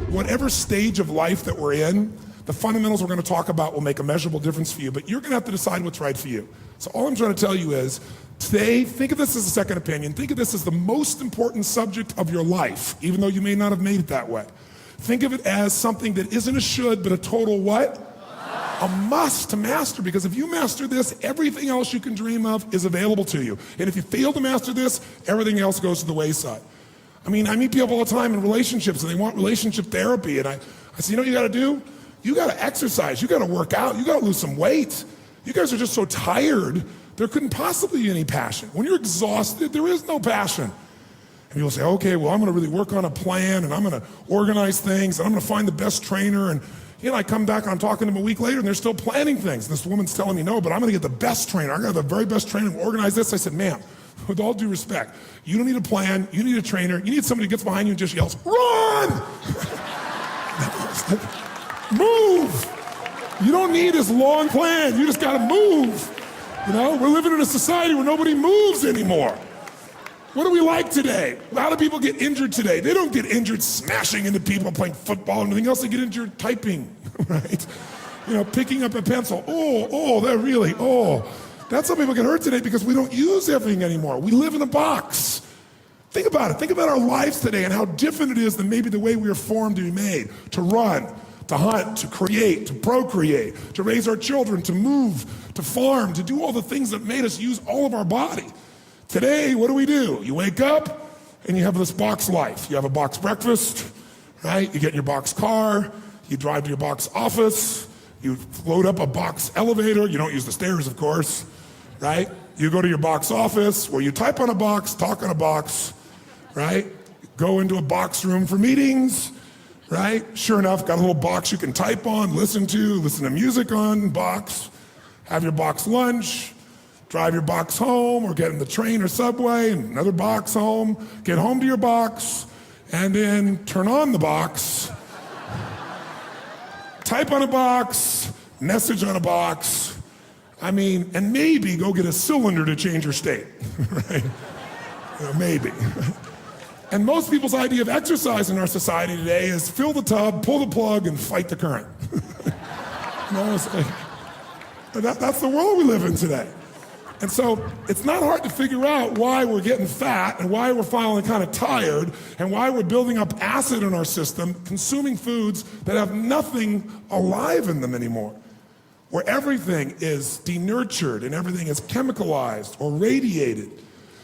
whatever stage of life that we're in, the fundamentals we're going to talk about will make a measurable difference for you, but you're going to have to decide what's right for you. So all I'm trying to tell you is, today, think of this as a second opinion. Think of this as the most important subject of your life, even though you may not have made it that way. Think of it as something that isn't a should, but a total what? A must to master, because if you master this, everything else you can dream of is available to you. And if you fail to master this, everything else goes to the wayside. I mean, I meet people all the time in relationships and they want relationship therapy, and I say, you know what you gotta do? You gotta exercise, you gotta work out, you gotta lose some weight. You guys are just so tired, there couldn't possibly be any passion. When you're exhausted, there is no passion. And people say, okay, well, I'm gonna really work on a plan and I'm gonna organize things and I'm gonna find the best trainer. And you know, I come back and I'm talking to them a week later and they're still planning things. And this woman's telling me, no, but I'm gonna get the best trainer. I'm gonna have the very best trainer and organize this. I said, ma'am, with all due respect, you don't need a plan, you need a trainer, you need somebody who gets behind you and just yells, run! Move! You don't need this long plan, you just gotta move. You know, we're living in a society where nobody moves anymore. What do we like today? How do people get injured today? They don't get injured smashing into people, playing football and anything else. They get injured typing, right? You know, picking up a pencil. That's how people get hurt today, because we don't use everything anymore. We live in a box. Think about it. Think about our lives today and how different it is than maybe the way we were formed to be made, to run, to hunt, to create, to procreate, to raise our children, to move, to farm, to do all the things that made us use all of our body. Today, what do? You wake up and you have this box life. You have a box breakfast, right? You get in your box car, you drive to your box office, you load up a box elevator. You don't use the stairs, of course, right? You go to your box office where you type on a box, talk on a box, right? Go into a box room for meetings, right? Sure enough, got a little box you can type on, listen to music on, box, have your box lunch, drive your box home, or get in the train or subway, and another box home, get home to your box, and then turn on the box, type on a box, message on a box, and maybe go get a cylinder to change your state, right? Maybe. And most people's idea of exercise in our society today is fill the tub, pull the plug, and fight the current. That's the world we live in today. And so it's not hard to figure out why we're getting fat and why we're feeling kind of tired and why we're building up acid in our system, consuming foods that have nothing alive in them anymore, where everything is denurtured and everything is chemicalized or radiated.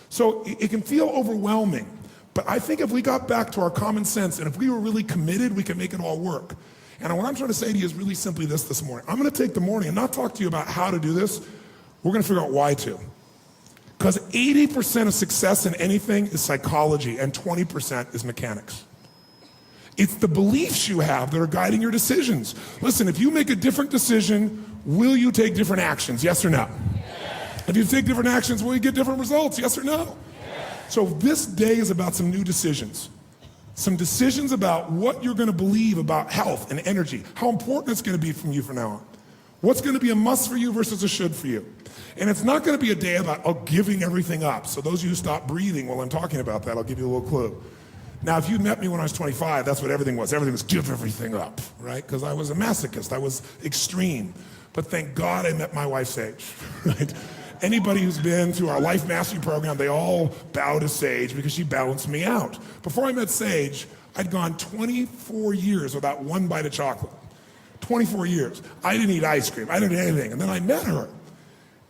So it can feel overwhelming. But I think if we got back to our common sense and if we were really committed, we could make it all work. And what I'm trying to say to you is really simply this morning. I'm gonna take the morning and not talk to you about how to do this. We're gonna figure out why to. Because 80% of success in anything is psychology and 20% is mechanics. It's the beliefs you have that are guiding your decisions. Listen, if you make a different decision, will you take different actions, yes or no? Yes. If you take different actions, will you get different results, yes or no? Yes. So this day is about some new decisions. Some decisions about what you're gonna believe about health and energy, how important it's gonna be from you from now on. What's gonna be a must for you versus a should for you. And it's not gonna be a day about giving everything up. So those of you who stop breathing while I'm talking about that, I'll give you a little clue. Now, if you met me when I was 25, that's what everything was. Everything was give everything up, right? Because I was a masochist, I was extreme. But thank God I met my wife, Sage, right? Anybody who's been through our Life Mastery program, they all bow to Sage because she balanced me out. Before I met Sage, I'd gone 24 years without one bite of chocolate. 24 years. I didn't eat ice cream, I didn't eat anything. And then I met her.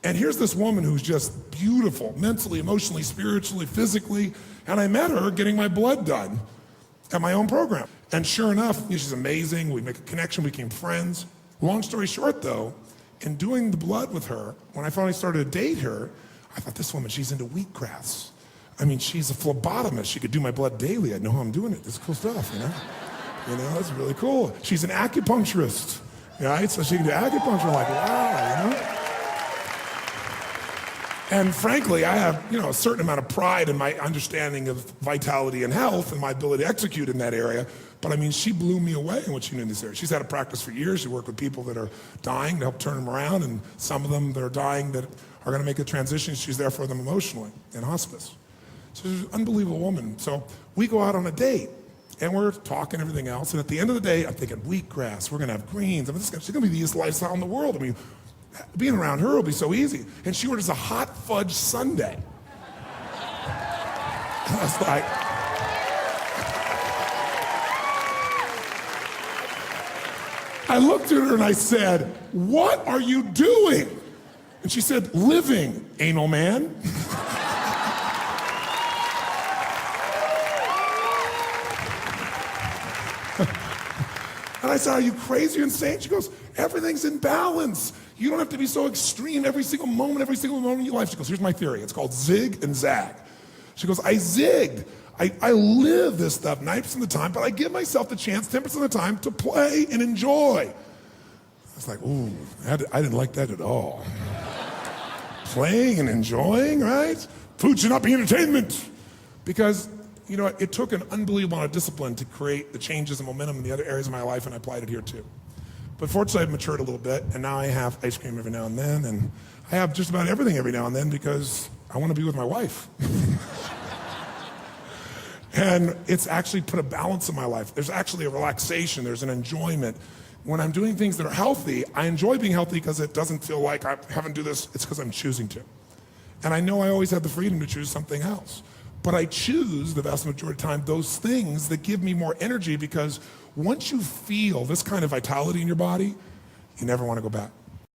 And here's this woman who's just beautiful, mentally, emotionally, spiritually, physically. And I met her getting my blood done at my own program. And sure enough, she's amazing. We make a connection, we became friends. Long story short though, in doing the blood with her, when I finally started to date her, I thought, this woman, she's into wheatgrass. She's a phlebotomist. She could do my blood daily. I know how I'm doing it. This is cool stuff, you know? That's really cool. She's an acupuncturist, right? So she can do acupuncture. I'm like, wow, you know? And frankly, I have, a certain amount of pride in my understanding of vitality and health and my ability to execute in that area. But she blew me away in what she knew in this area. She's had a practice for years. She worked with people that are dying to help turn them around, and some of them that are dying that are gonna make a transition. She's there for them emotionally in hospice. So she's an unbelievable woman. So we go out on a date. And we're talking everything else. And at the end of the day, I'm thinking wheatgrass, we're gonna have greens. I mean, she's gonna be the easiest lifestyle in the world. I mean, being around her will be so easy. And she orders a hot fudge sundae. I was like, I looked at her and I said, "What are you doing?" And she said, "Living, anal man." And I said, "Are you crazy or insane?" She goes, "Everything's in balance. You don't have to be so extreme every single moment of your life." She goes, "Here's my theory. It's called zig and zag." She goes, "I zigged. I live this stuff 90% of the time, but I give myself the chance 10% of the time to play and enjoy." I was like, ooh, I didn't like that at all. Playing and enjoying, right? Food should not be entertainment. Because, you know, it took an unbelievable amount of discipline to create the changes and momentum in the other areas of my life, and I applied it here too. But fortunately, I've matured a little bit, and now I have ice cream every now and then, and I have just about everything every now and then because I want to be with my wife. And it's actually put a balance in my life. There's actually a relaxation, there's an enjoyment. When I'm doing things that are healthy, I enjoy being healthy because it doesn't feel like I haven't do this, it's because I'm choosing to. And I know I always have the freedom to choose something else. But I choose the vast majority of the time those things that give me more energy, because once you feel this kind of vitality in your body, you never want to go back.